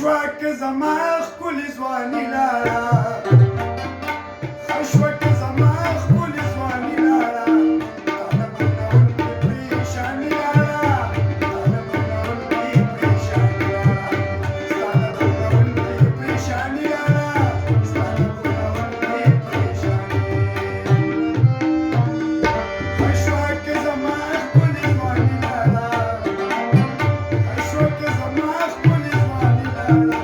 خشوک زما ښکلې ځواني لاره خشوک زما ښکلې ځواني لاره تا نه بندوونکې پریشاني لاره تا نه بندوونکې پریشاني لاره ستا نه بندوونکې پریشاني لاره ستا نه بندوونکې پریشاني خشوک زما ښکلې ځواني لاره خشوک زما ښکلې ځواني لاره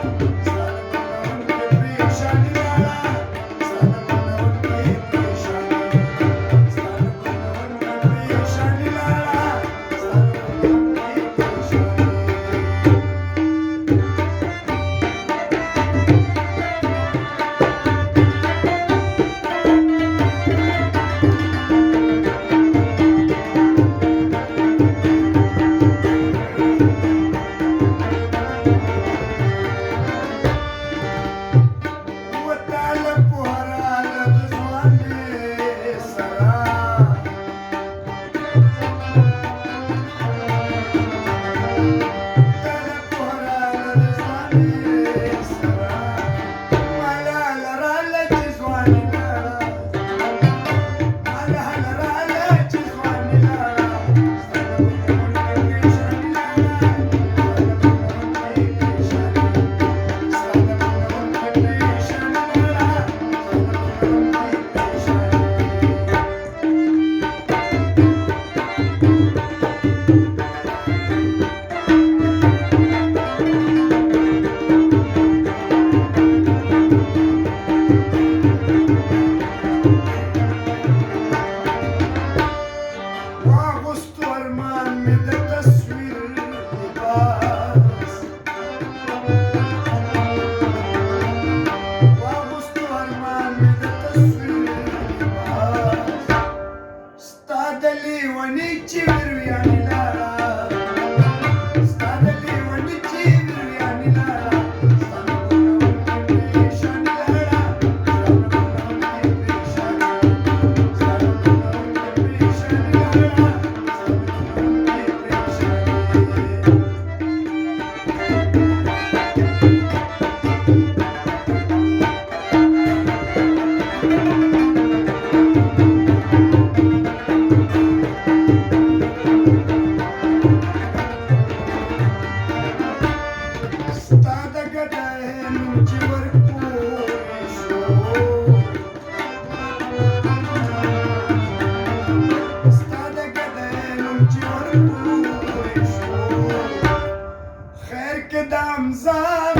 خیر که دم زن